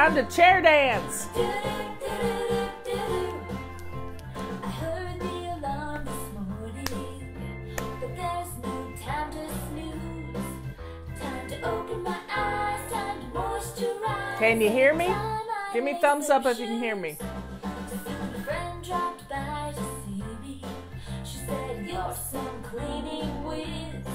Time to chair dance. I heard the alarm this morning, but there's no time to snooze. Time to open my eyes, time to moisturize. Can you hear me? Give me a thumbs up if you can hear me. A friend dropped by to see me. She said, "You're some cleaning whiz.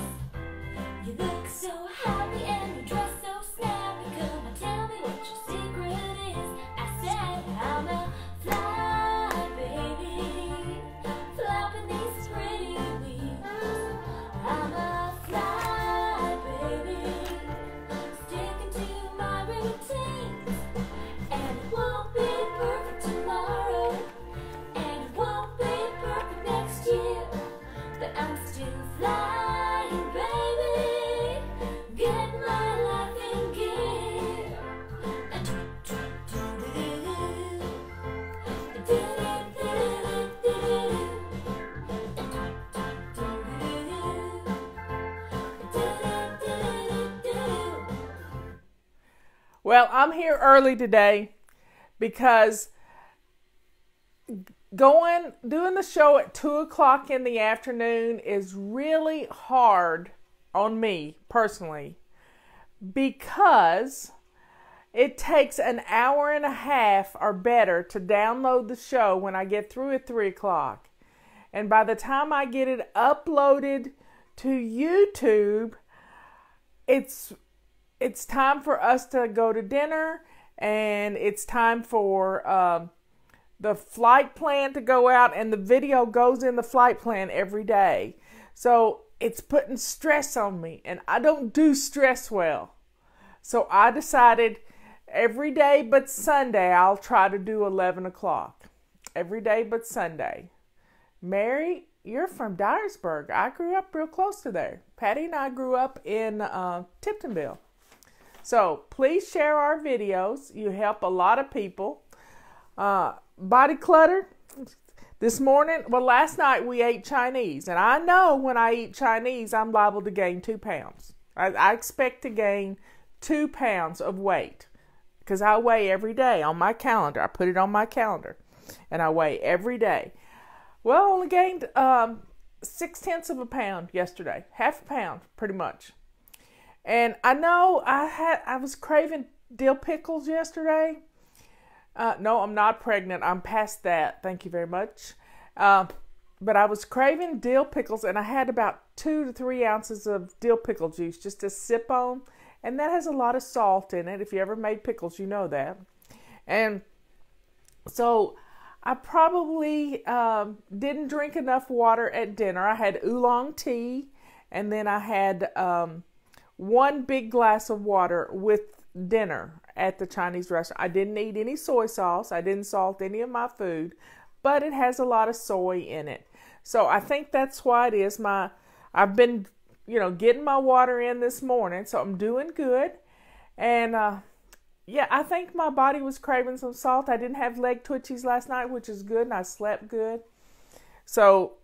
You look so happy and you dress so snappy. Come and tell me what your secret is." I said, "I'm a fly baby, flopping these pretty wheels. I'm a fly baby, sticking to my routines. And it won't be perfect tomorrow, and it won't be perfect next year, but I'm still flying, baby. Get my life in gear." Well, I'm here early today because doing the show at 2 o'clock in the afternoon is really hard on me personally, because it takes an hour and a half or better to download the show when I get through at 3 o'clock. And by the time I get it uploaded to YouTube, it's time for us to go to dinner, and it's time for the flight plan to go out, and the video goes in the flight plan every day. So it's putting stress on me, and I don't do stress well. So I decided every day but Sunday I'll try to do 11 o'clock. Every day but Sunday. Mary, you're from Dyersburg. I grew up real close to there. Patty and I grew up in Tiptonville. So please share our videos. You help a lot of people. Body clutter. Last night we ate Chinese. And I know when I eat Chinese, I'm liable to gain 2 pounds. I expect to gain 2 pounds of weight, because I weigh every day on my calendar. I put it on my calendar, and I weigh every day. Well, I only gained 0.6 of a pound yesterday. Half a pound, pretty much. And I know I was craving dill pickles yesterday. No, I'm not pregnant. I'm past that. Thank you very much. But I was craving dill pickles, and I had about 2 to 3 ounces of dill pickle juice just to sip on. And that has a lot of salt in it. If you ever made pickles, you know that. And so I probably didn't drink enough water at dinner. I had oolong tea, and then I had 1 big glass of water with dinner at the Chinese restaurant. I didn't eat any soy sauce. I didn't salt any of my food, but it has a lot of soy in it. So I think that's why it is. I've been, getting my water in this morning, so I'm doing good. And I think my body was craving some salt. I didn't have leg twitchies last night, which is good, and I slept good. So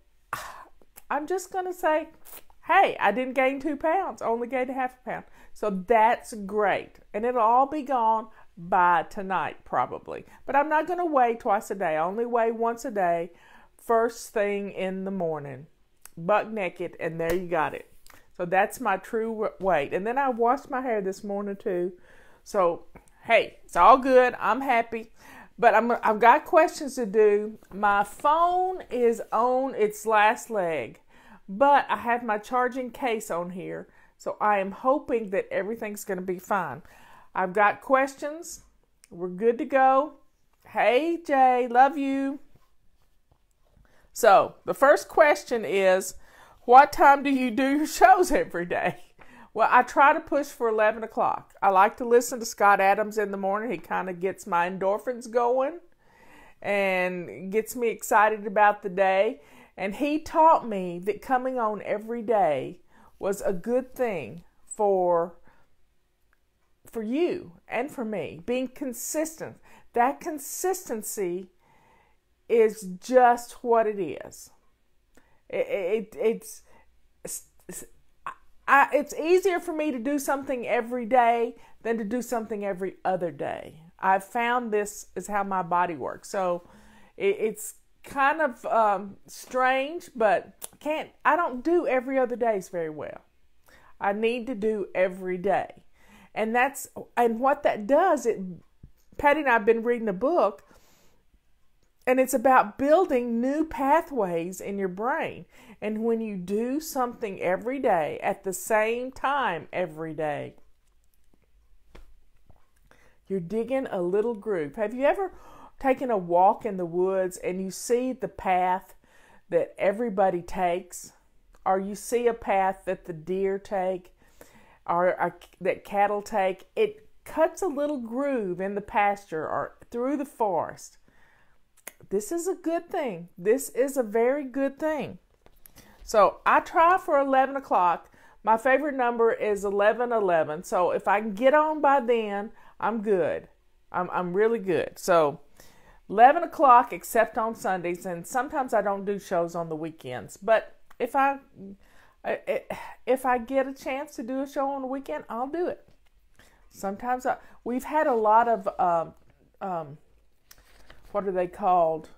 I'm just going to say, hey, I didn't gain 2 pounds, only gained half a pound. So that's great. And it'll all be gone by tonight, probably. But I'm not going to weigh twice a day. I only weigh once a day, first thing in the morning, buck naked, and there you got it. So that's my true weight. And then I washed my hair this morning too. So, hey, it's all good. I'm happy. But I've got questions to do. My phone is on its last leg, but I have my charging case on here. So I am hoping that everything's going to be fine. I've got questions. We're good to go. Hey, Jay, love you. So the first question is, what time do you do your shows every day? Well, I try to push for 11 o'clock. I like to listen to Scott Adams in the morning. He kind of gets my endorphins going and gets me excited about the day. And he taught me that coming on every day was a good thing for you and for me. Being consistent. That consistency is just what it is. It's easier for me to do something every day than to do something every other day. I've found this is how my body works. So it's kind of strange, but I don't do every other days very well. I need to do every day. And what that does, Patty and I have been reading a book, and it's about building new pathways in your brain. And when you do something every day at the same time every day, you're digging a little groove. Have you ever taken a walk in the woods and you see the path that everybody takes? Or you see a path that the deer take, or that cattle take? It cuts a little groove in the pasture or through the forest. This is a good thing. This is a very good thing. So I try for 11 o'clock. My favorite number is 11:11. So if I can get on by then, I'm good. I'm really good. So 11 o'clock, except on Sundays, and sometimes I don't do shows on the weekends. But if I get a chance to do a show on the weekend, I'll do it. Sometimes we've had a lot of what are they called?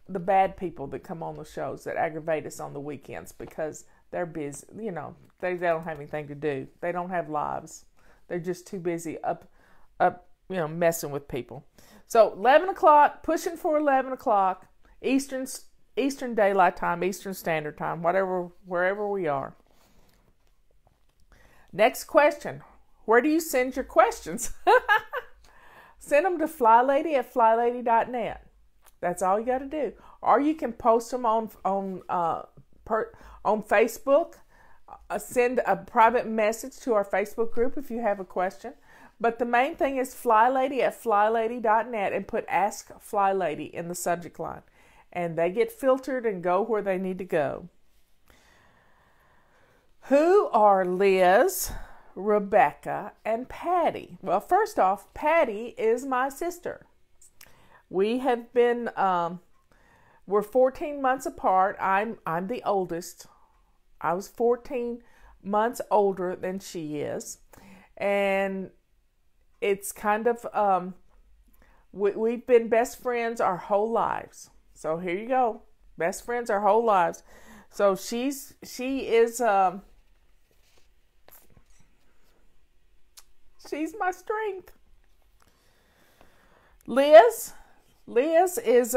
The bad people that come on the shows that aggravate us on the weekends because they're busy. You know, they don't have anything to do. They don't have lives. They're just too busy up, messing with people. So 11 o'clock, pushing for 11 o'clock, Eastern Daylight Time, Eastern Standard Time, wherever we are. Next question. Where do you send your questions? Send them to flylady@flylady.net. That's all you got to do. Or you can post them on Facebook. Send a private message to our Facebook group if you have a question. But the main thing is flylady@flylady.net and put Ask Fly Lady in the subject line. And they get filtered and go where they need to go. Who are Liz, Rebecca, and Patty? Well, first off, Patty is my sister. We have been, we're 14 months apart. I'm the oldest. I was 14 months older than she is. And it's kind of, we've been best friends our whole lives. So here you go. Best friends our whole lives. So she is, she's my strength. Liz is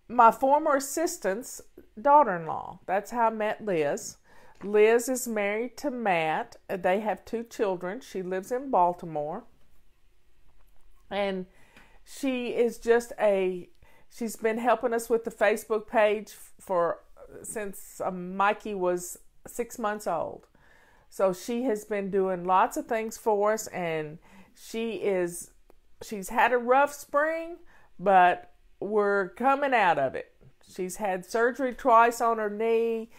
my former assistant's daughter-in-law. That's how I met Liz. Liz is married to Matt. They have 2 children. She lives in Baltimore. And she is just she's been helping us with the Facebook page since Mikey was 6 months old. So she has been doing lots of things for us, and she's had a rough spring, but we're coming out of it. She's had surgery twice on her knee.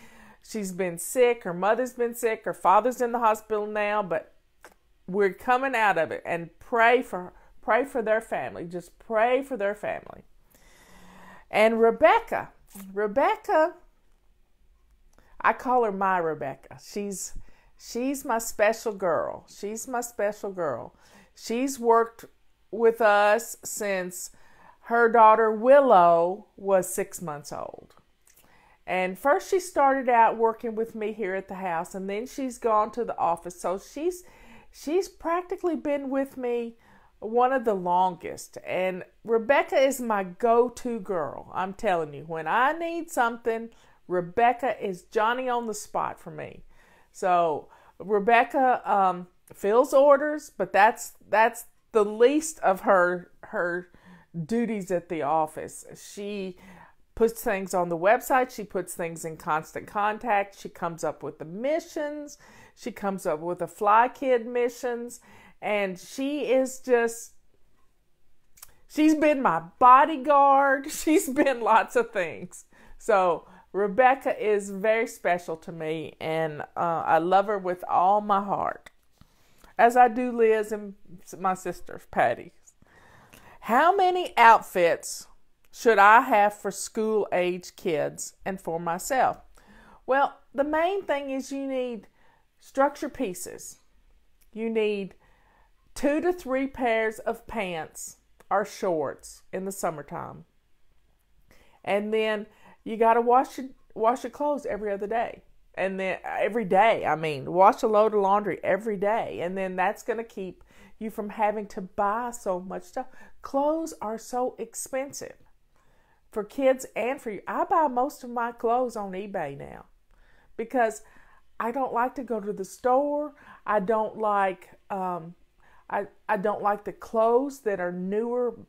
She's been sick. Her mother's been sick. Her father's in the hospital now, but we're coming out of it. And pray for their family. Just pray for their family. And Rebecca, I call her my Rebecca. She's my special girl. She's my special girl. She's worked with us since her daughter Willow was 6 months old. And first she started out working with me here at the house, and then she's gone to the office. So she's practically been with me one of the longest. And Rebecca is my go-to girl. I'm telling you, when I need something, Rebecca is Johnny on the spot for me. So Rebecca fills orders, but that's the least of her duties at the office. She puts things on the website. She puts things in constant contact. She comes up with the missions. She comes up with the Fly Kid missions. And she's been my bodyguard. She's been lots of things. So Rebecca is very special to me, and I love her with all my heart, as I do Liz and my sister, Patty. How many outfits should I have for school-age kids and for myself? Well, the main thing is you need structure pieces. You need 2 to 3 pairs of pants or shorts in the summertime. And then you got to wash your clothes every other day. And then every day, wash a load of laundry every day. And then that's going to keep you from having to buy so much stuff. Clothes are so expensive for kids and for you. I buy most of my clothes on eBay now because I don't like to go to the store. I don't like I don't like the clothes that are newer.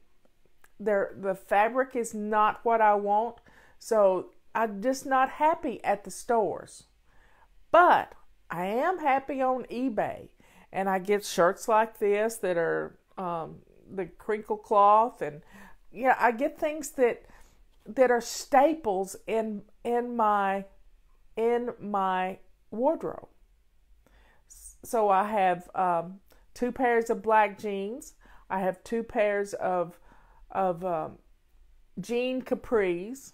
The fabric is not what I want. So I'm just not happy at the stores. But I am happy on eBay. And I get shirts like this that are the crinkle cloth. And I get things that are staples in my wardrobe. So I have 2 pairs of black jeans. I have 2 pairs of jean capris.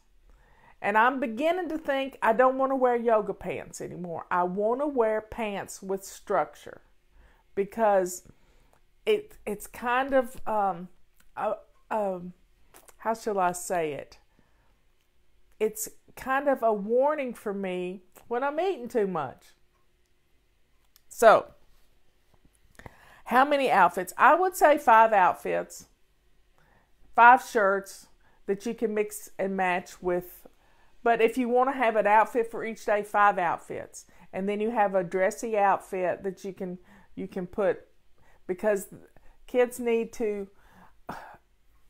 And I'm beginning to think I don't want to wear yoga pants anymore. I want to wear pants with structure because it's kind of how shall I say it? It's kind of a warning for me when I'm eating too much. So, how many outfits? I would say 5 outfits, 5 shirts that you can mix and match with. But if you want to have an outfit for each day, 5 outfits. And then you have a dressy outfit that you can put, because kids need to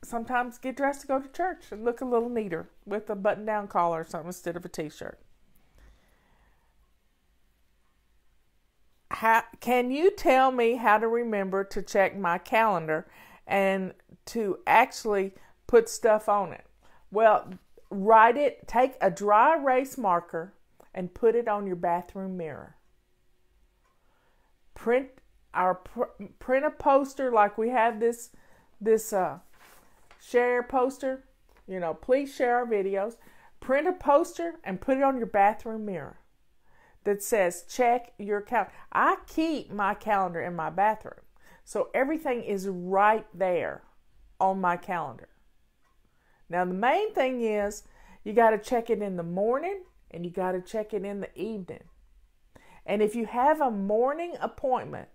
sometimes get dressed to go to church and look a little neater with a button-down collar or something instead of a t-shirt. Can you tell me how to remember to check my calendar and to actually put stuff on it? Well, write it, take a dry erase marker and put it on your bathroom mirror. Print a poster like we have this share poster. Please share our videos. Print a poster and put it on your bathroom mirror that says check your calendar. I keep my calendar in my bathroom, so everything is right there on my calendar. Now, the main thing is you got to check it in the morning and you got to check it in the evening. And if you have a morning appointment,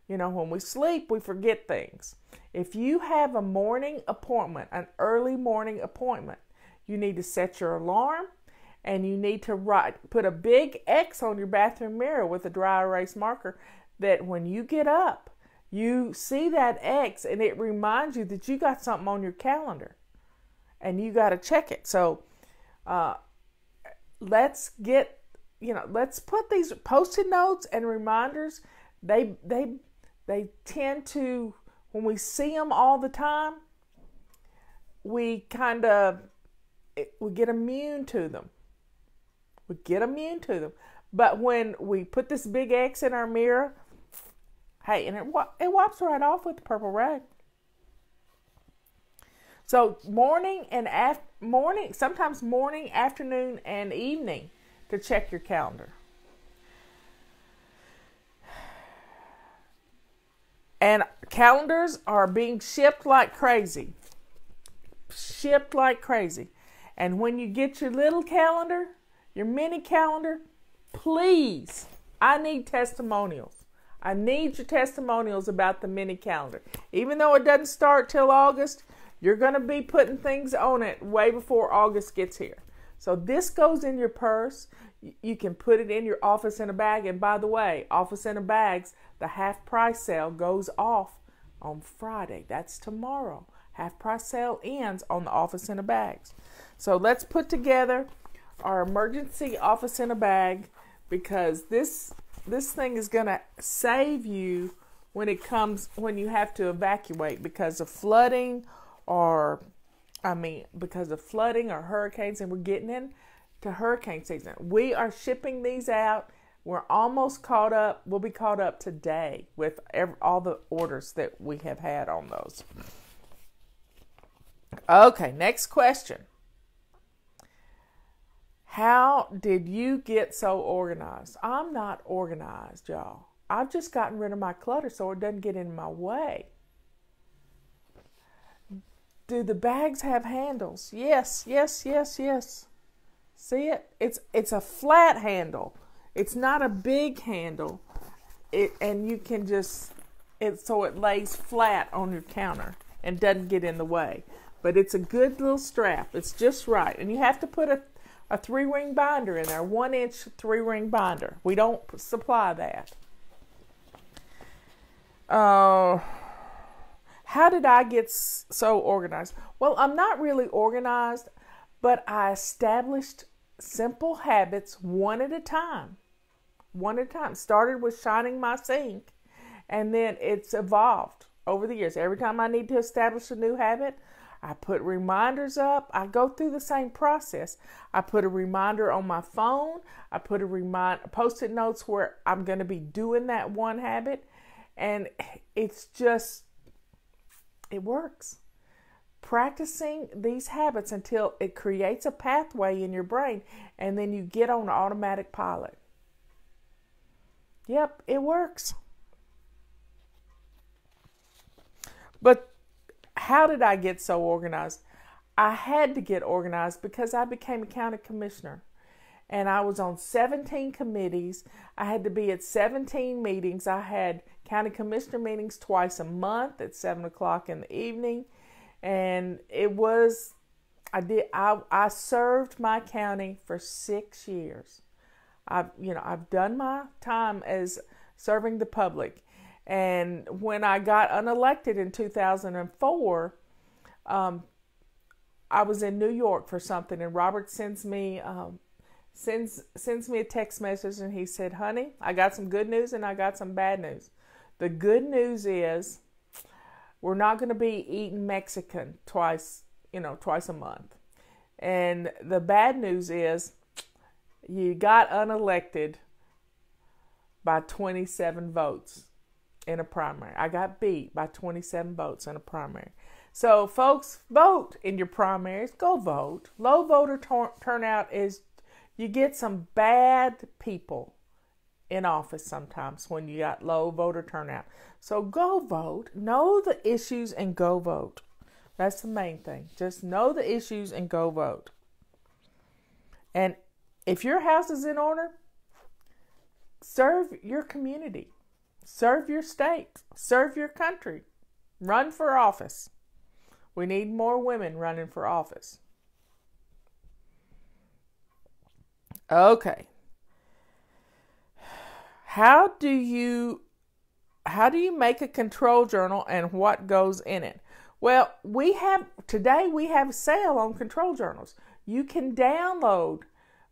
when we sleep, we forget things. If you have a morning appointment, an early morning appointment, you need to set your alarm and you need to put a big X on your bathroom mirror with a dry erase marker that when you get up, you see that X and it reminds you that you got something on your calendar. And you got to check it. So let's put these Post-it notes and reminders. They tend to, when we see them all the time, we get immune to them. But when we put this big X in our mirror, hey, and it wipes right off with the purple rag. So sometimes morning, afternoon, and evening to check your calendar. And calendars are being shipped like crazy. And when you get your little calendar, your mini calendar, please, I need testimonials. I need your testimonials about the mini calendar. Even though it doesn't start till August, you're going to be putting things on it way before August gets here. So this goes in your purse. You can put it in your office in a bag. And by the way, office in a bags, the half price sale goes off on Friday. That's tomorrow. Half price sale ends on the office in a bags. So let's put together our emergency office in a bag, because this thing is going to save you when you have to evacuate because of flooding because of flooding or hurricanes, and we're getting into hurricane season. We are shipping these out. We're almost caught up. We'll be caught up today with all the orders that we have had on those. Okay, next question. How did you get so organized? I'm not organized, y'all. I've just gotten rid of my clutter so it doesn't get in my way. Do the bags have handles? Yes, yes, yes, yes. See it? It's a flat handle. It's not a big handle. And you can just so it lays flat on your counter and doesn't get in the way. But it's a good little strap. It's just right. And you have to put a 3-ring binder in there, 1-inch 3-ring binder. We don't supply that. How did I get so organized? Well, I'm not really organized, but I established simple habits one at a time. One at a time. Started with shining my sink, and then it's evolved over the years. Every time I need to establish a new habit, I put reminders up. I go through the same process. I put a reminder on my phone. I put post-it notes where I'm going to be doing that one habit. And it's just, it works. Practicing these habits until it creates a pathway in your brain, and then you get on automatic pilot. Yep, it works. But how did I get so organized? I had to get organized because I became a county commissioner. And I was on 17 committees. I had to be at 17 meetings. I had county commissioner meetings twice a month at 7 o'clock in the evening. And I served my county for 6 years. I've done my time as serving the public. And when I got unelected in 2004, I was in New York for something, and Robert sends me a text message, and he said, "Honey, I got some good news and I got some bad news. The good news is we're not going to be eating Mexican twice a month. And the bad news is you got unelected by 27 votes in a primary. I got beat by 27 votes in a primary. So, folks, vote in your primaries. Go vote. Low voter turnout is you get some bad people in office sometimes when you got low voter turnout. So go vote. Know the issues and go vote. That's the main thing. Just know the issues and go vote. And if your house is in order, serve your community. Serve your state. Serve your country. Run for office. We need more women running for office. Okay. How do you make a control journal and what goes in it? Well, today we have a sale on control journals. You can download,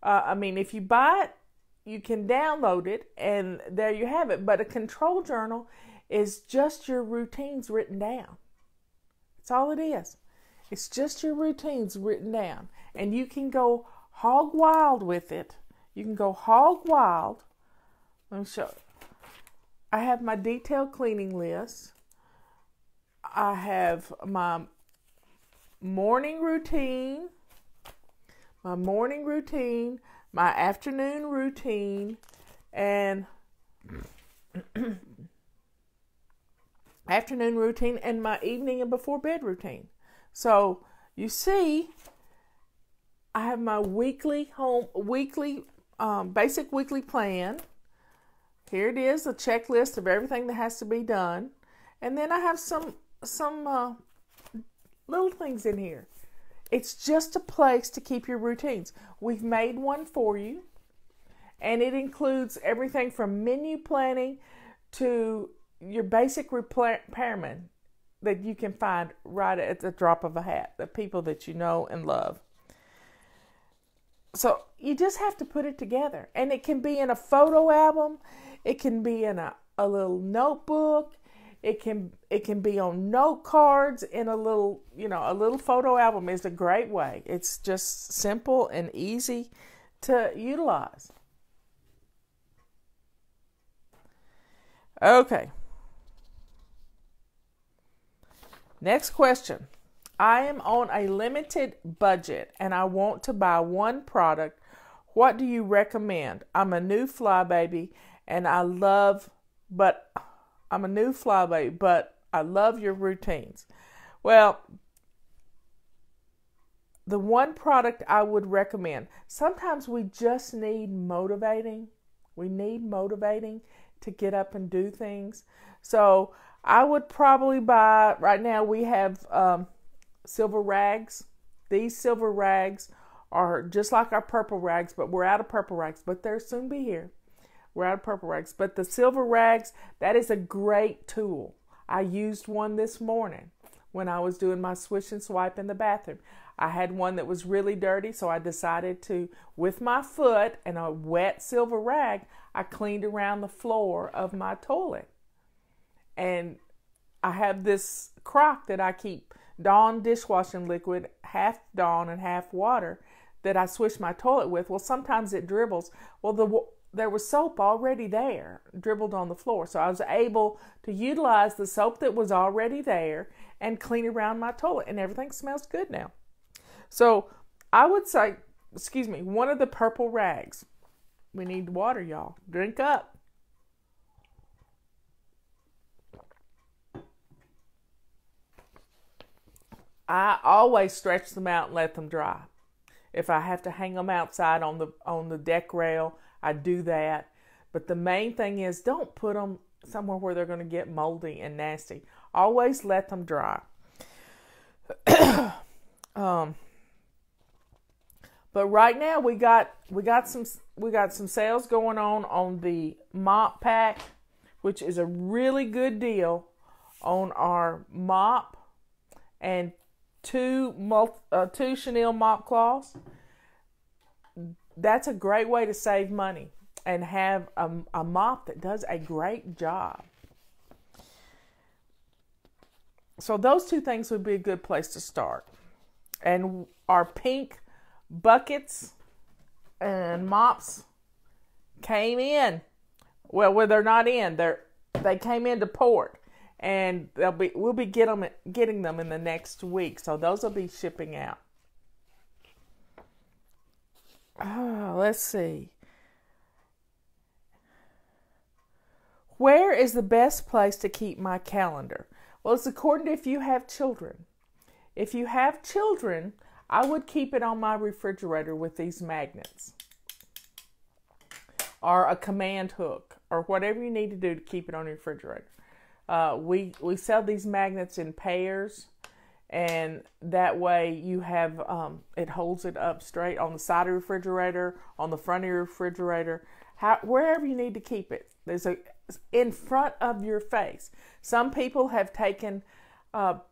if you buy it, you can download it, and there you have it. But a control journal is just your routines written down. That's all it is. It's just your routines written down. And you can go hog wild with it. You can go hog wild. Let me show you. I have my detailed cleaning list. I have my morning routine, my afternoon routine, and my evening and before bed routine. So you see, I have my basic weekly plan. Here it is, a checklist of everything that has to be done. And then I have some little things in here. It's just a place to keep your routines. We've made one for you, and it includes everything from menu planning to your basic repairman that you can find right at the drop of a hat, the people that you know and love. So you just have to put it together. And it can be in a photo album. It can be in a little notebook. It can be on note cards in a little photo album is a great way. It's just simple and easy to utilize. Okay. Next question. I am on a limited budget and I want to buy one product. What do you recommend? I'm a new flybaby and I love but I'm a new fly baby, but I love your routines. Well, the one product I would recommend, sometimes we just need motivating. We need motivating to get up and do things. So I would probably buy, right now we have silver rags. These silver rags are just like our purple rags, but we're out of purple rags, but they'll soon be here. We're out of purple rags. But the silver rags, that is a great tool. I used one this morning when I was doing my swish and swipe in the bathroom. I had one that was really dirty, so I decided to, with my foot and a wet silver rag, I cleaned around the floor of my toilet. And I have this crock that I keep Dawn dishwashing liquid, half Dawn and half water, that I swish my toilet with. Well, sometimes it dribbles. Well, there was soap already there, dribbled on the floor. So I was able to utilize the soap that was already there and clean around my toilet, and everything smells good now. So I would say, one of the purple rags. We need water, y'all. Drink up. I always stretch them out and let them dry. If I have to hang them outside on the deck rail, I do that. But the main thing is, don't put them somewhere where they're going to get moldy and nasty. Always let them dry. But right now we got some sales going on the mop pack, which is a really good deal on our mop and two chenille mop cloths. That's a great way to save money and have a mop that does a great job. So those two things would be a good place to start. And our pink buckets and mops came in. Well, they're not in. They came into port, and we'll be getting them in the next week. So those will be shipping out. Let's see. Where is the best place to keep my calendar? Well, it's according to if you have children. If you have children, I would keep it on my refrigerator with these magnets, or a command hook, or whatever you need to do to keep it on your refrigerator. We sell these magnets in pairs, and that way you have it holds it up straight on the side of your refrigerator, on the front of your refrigerator, wherever you need to keep it. There's in front of your face. Some people have taken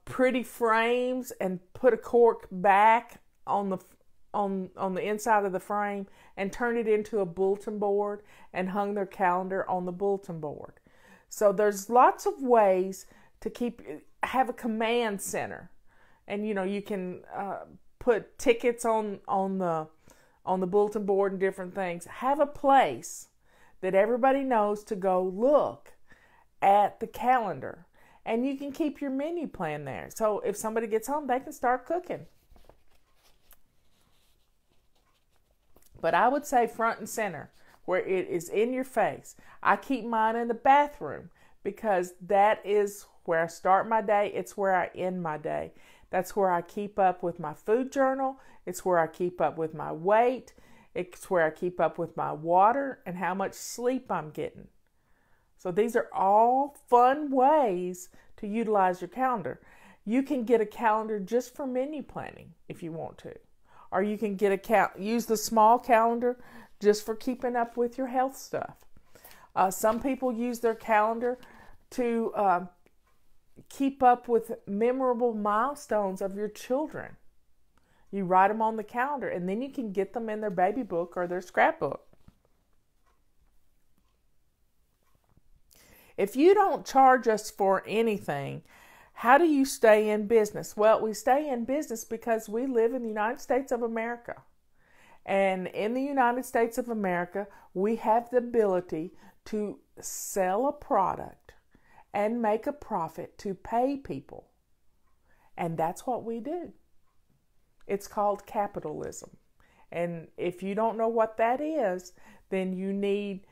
pretty frames and put a cork back on the inside of the frame and turned it into a bulletin board and hung their calendar on the bulletin board. So there's lots of ways to have a command center, and you can put tickets on the bulletin board and different things. Have a place that everybody knows to go look at the calendar. And you can keep your menu plan there. So if somebody gets home, they can start cooking. But I would say front and center, where it is in your face. I keep mine in the bathroom because that is where I start my day. It's where I end my day. That's where I keep up with my food journal. It's where I keep up with my weight. It's where I keep up with my water and how much sleep I'm getting. So these are all fun ways to utilize your calendar. You can get a calendar just for menu planning if you want to. Or you can use the small calendar just for keeping up with your health stuff. Some people use their calendar to keep up with memorable milestones of your children. You write them on the calendar, and then you can get them in their baby book or their scrapbook. If you don't charge us for anything, how do you stay in business? Well, we stay in business because we live in the United States of America. And in the United States of America, we have the ability to sell a product and make a profit to pay people. And that's what we do. It's called capitalism. And if you don't know what that is, then you need,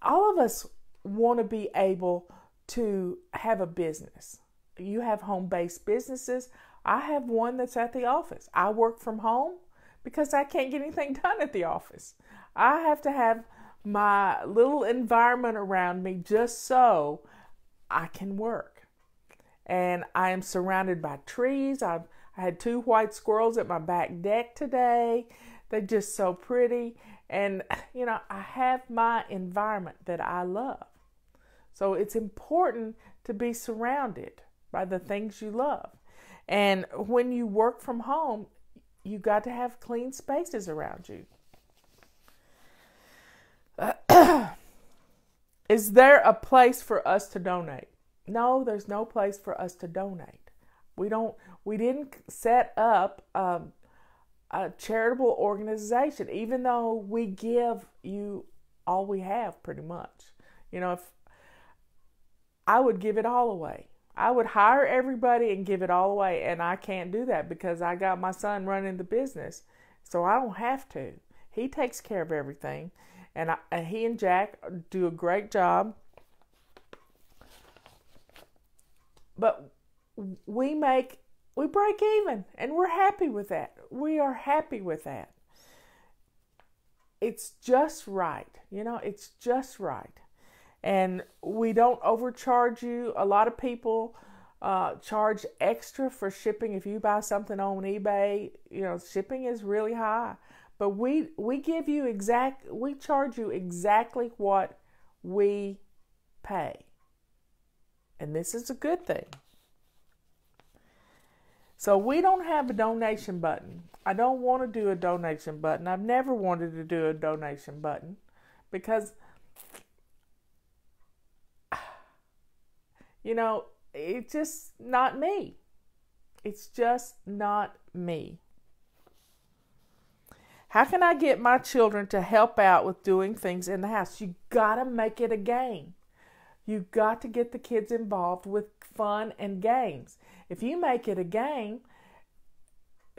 all of us want to be able to have a business. You have home-based businesses. I have one that's at the office. I work from home because I can't get anything done at the office. I have to have my little environment around me just so I can work. And I am surrounded by trees. I had 2 white squirrels at my back deck today. They're just so pretty. And, I have my environment that I love. So it's important to be surrounded by the things you love. And when you work from home, you got to have clean spaces around you. Is there a place for us to donate? No, there's no place for us to donate. We didn't set up a charitable organization, even though we give you all we have pretty much. If I would give it all away. I would hire everybody and give it all away, and I can't do that because I got my son running the business, so I don't have to. He takes care of everything, and he and Jack do a great job. But we break even, and we're happy with that. We are happy with that. It's just right. It's just right. And we don't overcharge you. A lot of people charge extra for shipping. If you buy something on eBay, shipping is really high. But we charge you exactly what we pay. And this is a good thing. So we don't have a donation button. I don't want to do a donation button. I've never wanted to do a donation button because it's just not me. It's just not me. How can I get my children to help out with doing things in the house? You got to make it a game. You got to get the kids involved with fun and games. If you make it a game,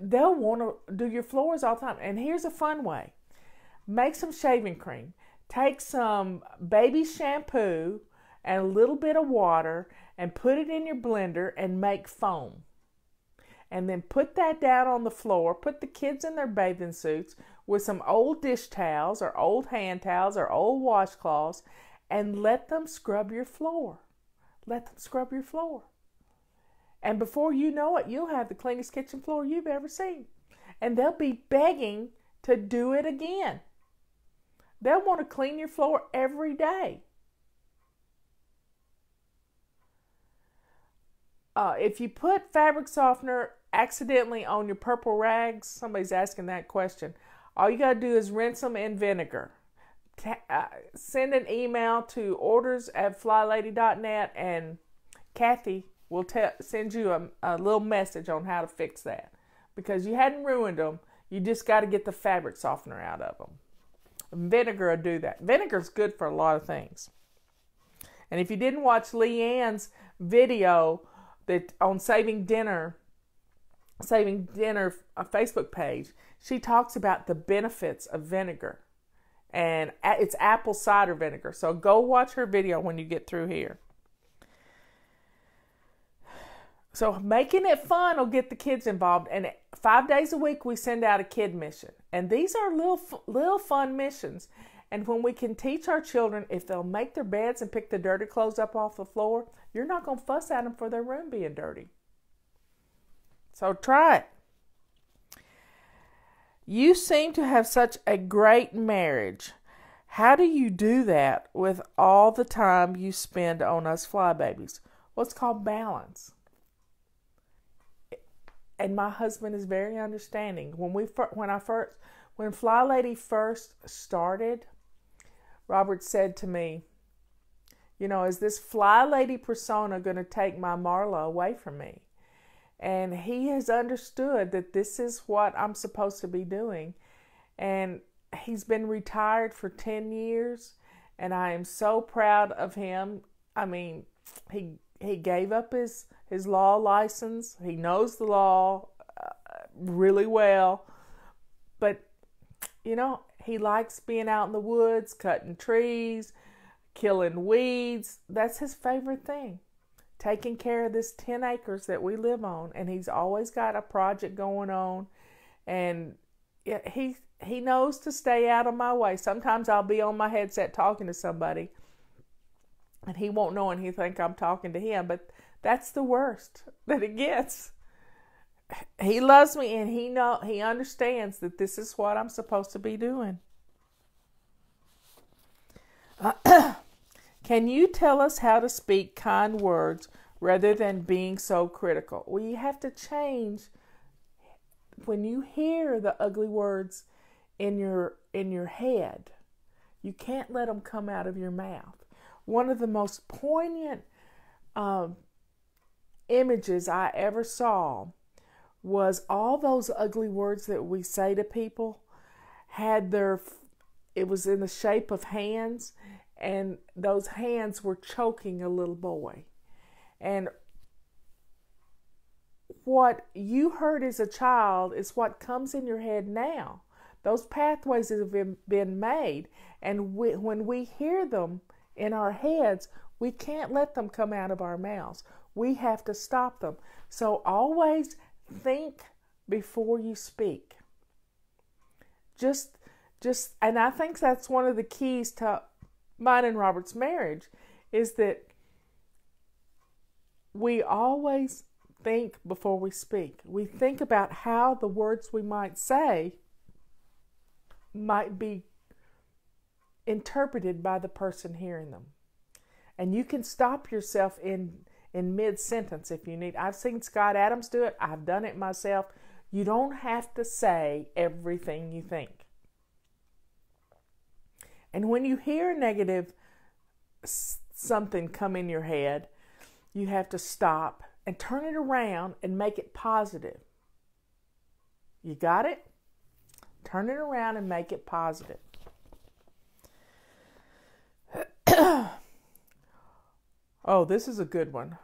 they'll want to do your floors all the time. And here's a fun way. Make some shaving cream. Take some baby shampoo and a little bit of water and put it in your blender and make foam. And then put that down on the floor. Put the kids in their bathing suits with some old dish towels or old hand towels or old washcloths and let them scrub your floor. Let them scrub your floor. And before you know it, you'll have the cleanest kitchen floor you've ever seen. And they'll be begging to do it again. They'll want to clean your floor every day. If you put fabric softener accidentally on your purple rags, somebody's asking that question, all you got to do is rinse them in vinegar. Send an email to orders@flylady.net and Kathy will send you a little message on how to fix that. Because you hadn't ruined them, you just got to get the fabric softener out of them. Vinegar will do that. Vinegar's good for a lot of things. And if you didn't watch Leanne's video that on Saving Dinner Facebook page, she talks about the benefits of vinegar. And it's apple cider vinegar. So go watch her video when you get through here. So making it fun will get the kids involved. And 5 days a week we send out a kid mission. And these are little fun missions. And when we can teach our children, if they'll make their beds and pick the dirty clothes up off the floor, you're not going to fuss at them for their room being dirty. So try it. You seem to have such a great marriage. How do you do that with all the time you spend on us flybabies? Well, it's called balance. And my husband is very understanding. When Fly Lady first started, Robert said to me, is this Fly Lady persona going to take my Marla away from me? And he has understood that this is what I'm supposed to be doing. And he's been retired for 10 years. And I am so proud of him. I mean, he gave up his law license. He knows the law really well. But, he likes being out in the woods, cutting trees, killing weeds. That's his favorite thing. Taking care of this 10 acres that we live on. And he's always got a project going on. And he knows to stay out of my way. Sometimes I'll be on my headset talking to somebody, and he won't know, and he think I'm talking to him. But that's the worst that it gets. He loves me, and he understands that this is what I'm supposed to be doing. Can you tell us how to speak kind words rather than being so critical? Well, you have to change. When you hear the ugly words in your head, you can't let them come out of your mouth. One of the most poignant images I ever saw was all those ugly words that we say to people it was in the shape of hands, and those hands were choking a little boy. And what you heard as a child is what comes in your head now. Those pathways have been made, and when we hear them in our heads, we can't let them come out of our mouths. We have to stop them. So always think before you speak. And I think that's one of the keys to mine and Robert's marriage, is that we always think before we speak. We think about how the words we might say might be interpreted by the person hearing them. And you can stop yourself in mid-sentence if you need. I've seen Scott Adams do it. I've done it myself. You don't have to say everything you think. And when you hear a negative something come in your head, you have to stop and turn it around and make it positive. You got it? Turn it around and make it positive. Oh, this is a good one.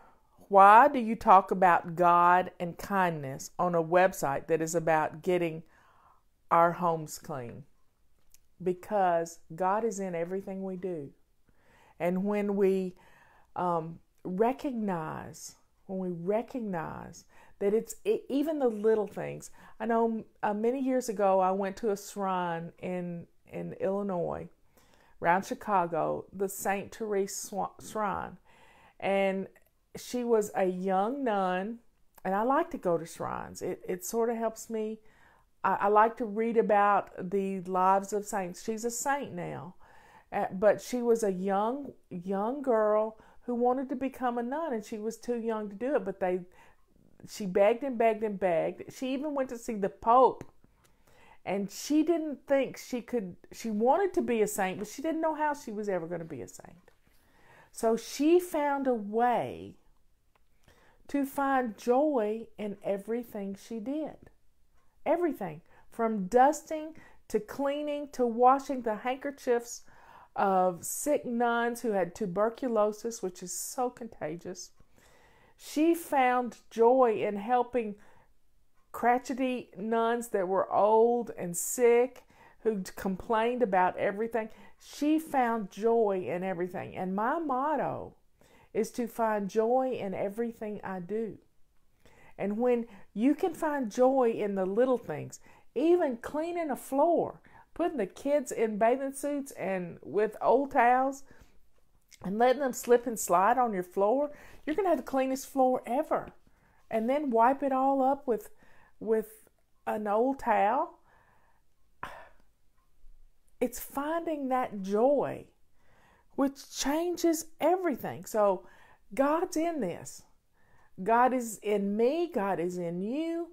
Why do you talk about God and kindness on a website that is about getting our homes clean? Because God is in everything we do. And when we recognize that it's even the little things. I know many years ago I went to a shrine in Illinois, around Chicago, the St. Therese Shrine. And she was a young nun, and I like to go to shrines. It sort of helps me. I like to read about the lives of saints. She's a saint now, but she was a young girl who wanted to become a nun, and she was too young to do it. But she begged and begged and begged. She even went to see the Pope, and she didn't think she could. She wanted to be a saint, but she didn't know how she was ever going to be a saint. So she found a way to find joy in everything she did. Everything. From dusting to cleaning to washing the handkerchiefs of sick nuns who had tuberculosis, which is so contagious. She found joy in helping crotchety nuns that were old and sick, who complained about everything. She found joy in everything. And my motto is to find joy in everything I do. And when you can find joy in the little things, even cleaning a floor, putting the kids in bathing suits and with old towels and letting them slip and slide on your floor, you're going to have the cleanest floor ever. And then wipe it all up with an old towel. It's finding that joy, which changes everything. So God's in this. God is in me. God is in you.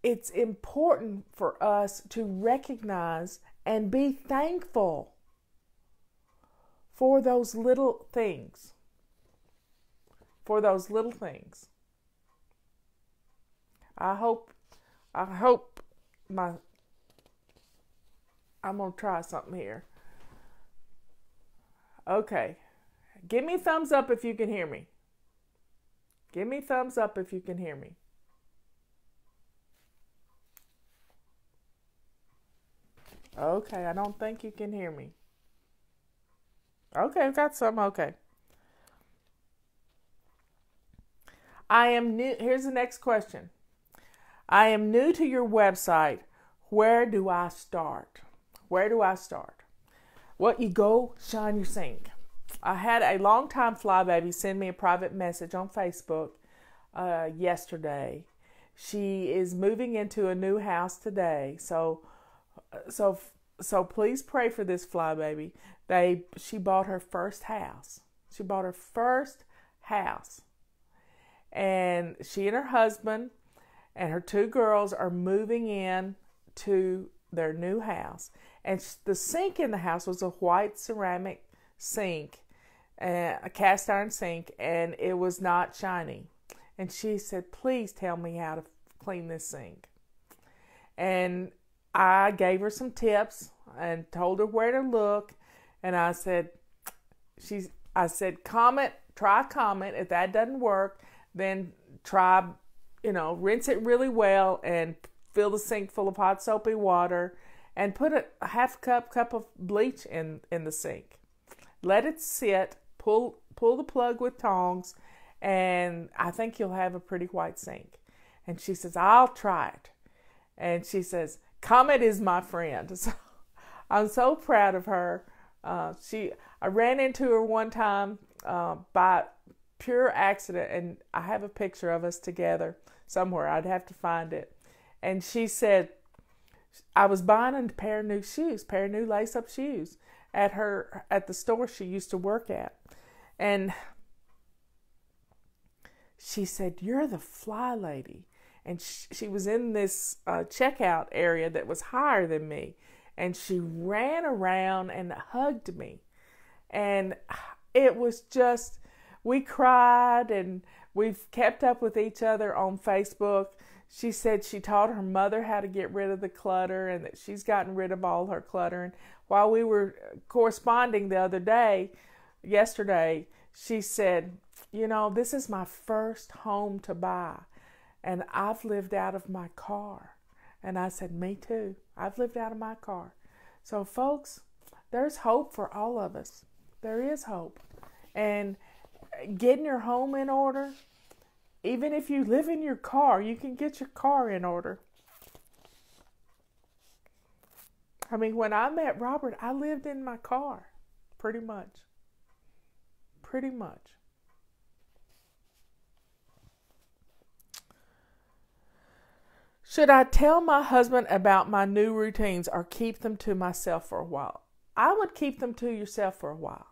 It's important for us to recognize and be thankful for those little things. For those little things. I hope I'm going to try something here. Okay. Give me a thumbs up if you can hear me. Give me a thumbs up if you can hear me. Okay, I don't think you can hear me. Okay, I've got some. Okay. I am new. Here's the next question. I am new to your website. Where do I start? Where do I start? Well, you go shine your sink. I had a longtime flybaby send me a private message on Facebook yesterday. She is moving into a new house today, so please pray for this flybaby. She bought her first house. She bought her first house, and she and her husband and her two girls are moving in to their new house. And the sink in the house was a white ceramic sink, a cast iron sink, and it was not shiny. And she said, please tell me how to clean this sink. And I gave her some tips and told her where to look. And I said, comment, try comment. If that doesn't work, then try, rinse it really well and fill the sink full of hot soapy water and put a half cup of bleach in the sink. Let it sit, pull the plug with tongs, and I think you'll have a pretty white sink. And she says, I'll try it. And she says, Comet is my friend. So I'm so proud of her. I ran into her one time by pure accident, and I have a picture of us together somewhere. I'd have to find it. And she said, I was buying a pair of new lace-up shoes at the store she used to work at. And she said, you're the fly lady. And she was in this checkout area that was higher than me. And she ran around and hugged me. And it was just, we cried, and we've kept up with each other on Facebook. She said she taught her mother how to get rid of the clutter, and that she's gotten rid of all her clutter. And while we were corresponding yesterday, she said, this is my first home to buy, and I've lived out of my car. And I said, me too. I've lived out of my car. So folks, there's hope for all of us. There is hope. And getting your home in order, even if you live in your car, you can get your car in order. I mean, when I met Robert, I lived in my car, pretty much. Pretty much. Should I tell my husband about my new routines or keep them to myself for a while? I would keep them to yourself for a while,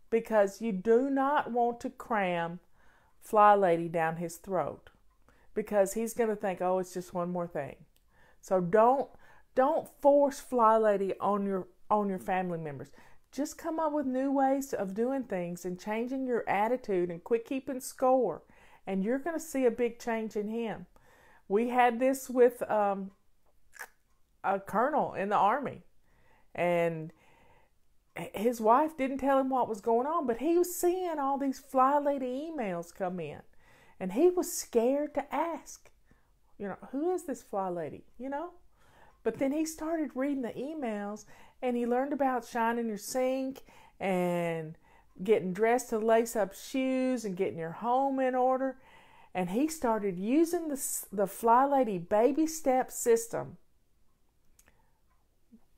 because you do not want to cram Fly Lady down his throat, because he's going to think, oh, it's just one more thing. So don't force Fly Lady on your family members. Just come up with new ways of doing things and changing your attitude, and quit keeping score, and you're going to see a big change in him. We had this with a colonel in the Army, and his wife didn't tell him what was going on, but he was seeing all these Fly Lady emails come in, and he was scared to ask, who is this Fly Lady, But then he started reading the emails, and he learned about shining your sink and getting dressed to lace up shoes and getting your home in order. And he started using the Fly Lady baby step system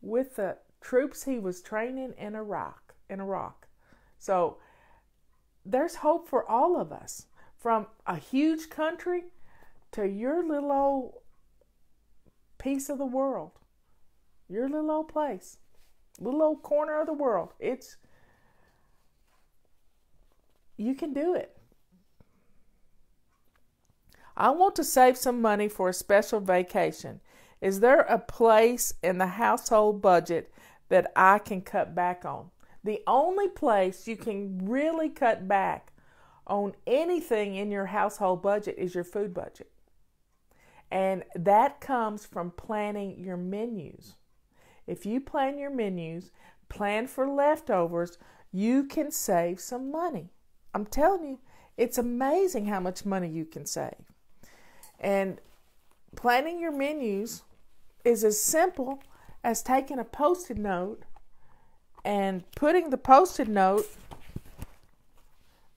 with the troops he was training in Iraq. So there's hope for all of us, from a huge country to your little old piece of the world, your little old place, little old corner of the world. You can do it. I want to save some money for a special vacation. Is there a place in the household budget that I can cut back on? The only place you can really cut back on anything in your household budget is your food budget. And that comes from planning your menus. If you plan your menus, plan for leftovers, you can save some money. I'm telling you, it's amazing how much money you can save. And planning your menus is as simple as taking a Post-it note and putting the Post-it note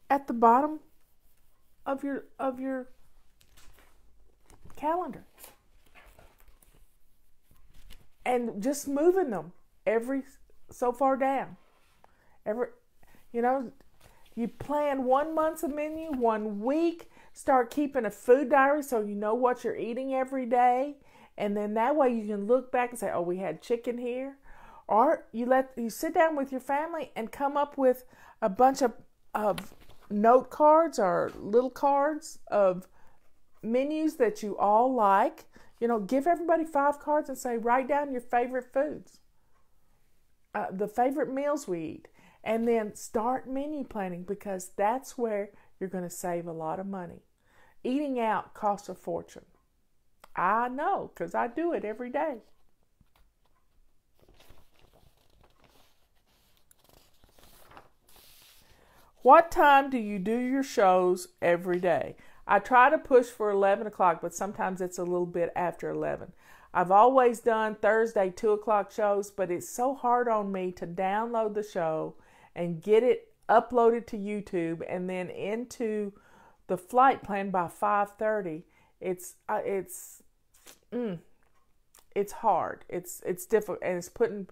at the bottom of your calendar. And just moving them every so far down. You plan 1 month's menu, 1 week. Start keeping a food diary so you know what you're eating every day. And then that way you can look back and say, oh, we had chicken here. Or you sit down with your family and come up with a bunch of note cards or little cards of menus that you all like. Give everybody 5 cards and say, write down your favorite foods, the favorite meals we eat, and then start menu planning, because that's where you're going to save a lot of money. Eating out costs a fortune. I know, because I do it every day. What time do you do your shows every day? I try to push for 11 o'clock, but sometimes it's a little bit after 11. I've always done Thursday 2 o'clock shows, but it's so hard on me to download the show and get it uploaded to YouTube and then into the flight plan by 5:30. It's hard. It's difficult, and it's putting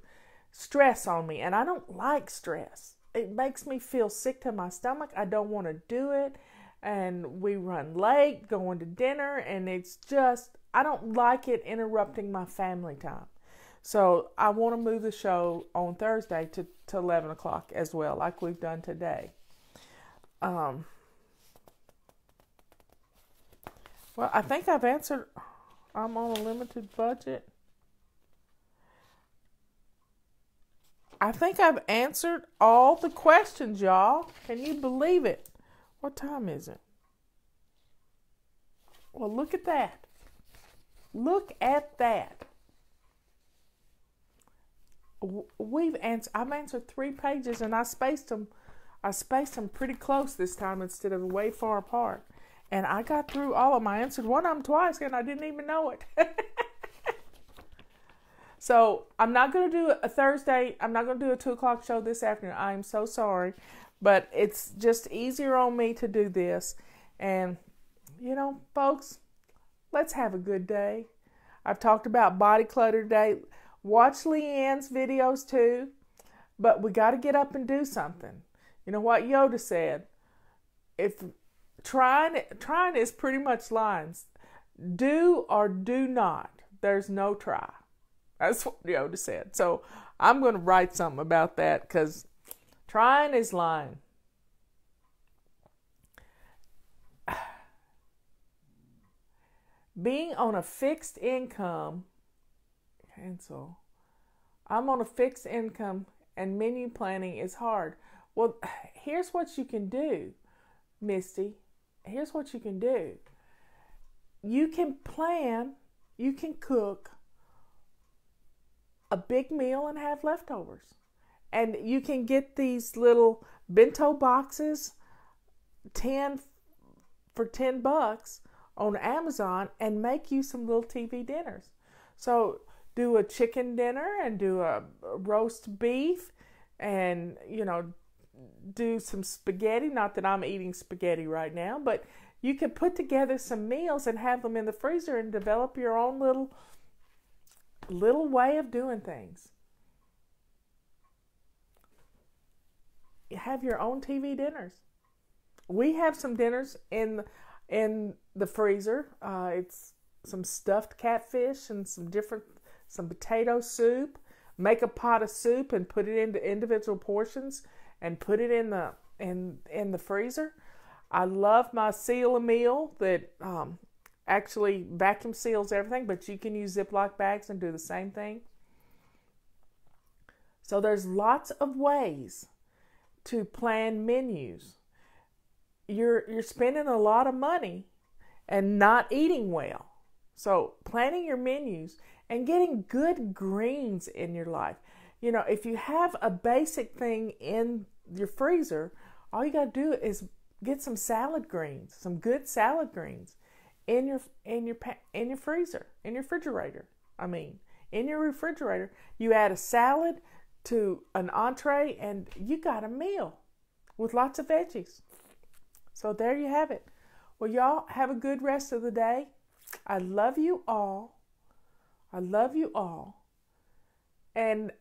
stress on me, and I don't like stress. It makes me feel sick to my stomach. I don't want to do it. And we run late going to dinner, and it's just, I don't like it interrupting my family time. So I want to move the show on Thursday to 11 o'clock as well, like we've done today. Well, I think I've answered, I'm on a limited budget. I think I've answered all the questions, y'all. Can you believe it? What time is it? Well, look at that. Look at that. I've answered 3 pages, and I spaced them pretty close this time instead of way far apart. And I got through all of them. I answered one of them twice, and I didn't even know it. So I'm not going to do a Thursday. I'm not going to do a 2 o'clock show this afternoon. I'm so sorry. But it's just easier on me to do this. And, folks, let's have a good day. I've talked about body clutter today. Watch Leanne's videos too. But we got to get up and do something. You know what Yoda said? If trying is pretty much lines. Do or do not. There's no try. That's what Yoda said. So I'm going to write something about that, because trying is lying. Being on a fixed income, cancel. I'm on a fixed income and menu planning is hard. Well, here's what you can do, Misty. Here's what you can do. You can plan, you can cook a big meal and have leftovers. And you can get these little bento boxes, 10 for $10 on Amazon, and make you some little TV dinners. So do a chicken dinner and do a roast beef, and do some spaghetti. Not that I'm eating spaghetti right now, but you can put together some meals and have them in the freezer and develop your own little way of doing things. You have your own TV dinners. We have some dinners in the freezer. It's some stuffed catfish and some potato soup. Make a pot of soup and put it into individual portions and put it in the freezer. I love my Seal a Meal that actually vacuum seals everything, but you can use Ziploc bags and do the same thing. So there's lots of ways to plan menus. You're spending a lot of money and not eating well. So planning your menus and getting good greens in your life. If you have a basic thing in your freezer, all you got to do is get some salad greens, some good salad greens in your freezer, in your refrigerator. In your refrigerator, you add a salad, to an entree, and you got a meal with lots of veggies. So there you have it. Well, y'all have a good rest of the day. I love you all. I love you all. And,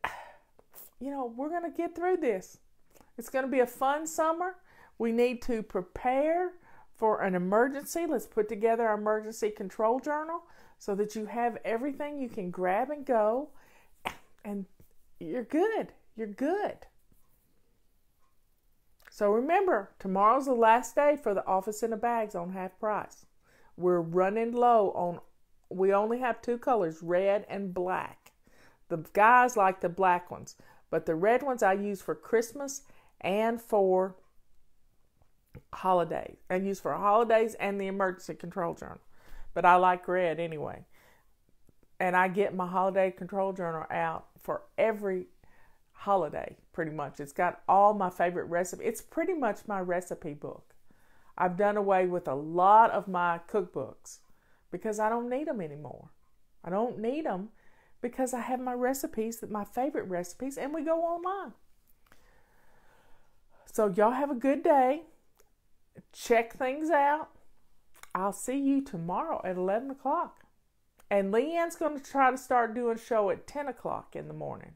we're going to get through this. It's going to be a fun summer. We need to prepare for an emergency. Let's put together our emergency control journal so that you have everything you can grab and go. And you're good. You're good. So remember, tomorrow's the last day for the Office in the Bags on half price. We're running low on, we only have 2 colors, red and black. The guys like the black ones, but the red ones I use for Christmas and for holidays. I use for holidays and the emergency control journal. But I like red anyway. And I get my holiday control journal out for every holiday, pretty much. It's got all my favorite recipes. It's pretty much my recipe book. I've done away with a lot of my cookbooks because I don't need them anymore. I don't need them because I have my recipes, my favorite recipes, and we go online. So y'all have a good day. Check things out. I'll see you tomorrow at 11 o'clock. And Leanne's going to try to start doing a show at 10 o'clock in the morning.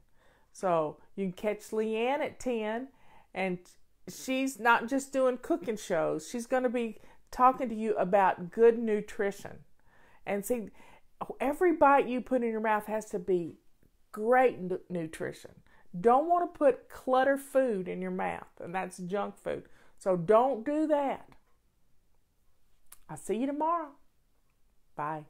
So you can catch Leanne at 10. And she's not just doing cooking shows. She's going to be talking to you about good nutrition. And see, every bite you put in your mouth has to be great nutrition. Don't want to put clutter food in your mouth. And that's junk food. So don't do that. I'll see you tomorrow. Bye.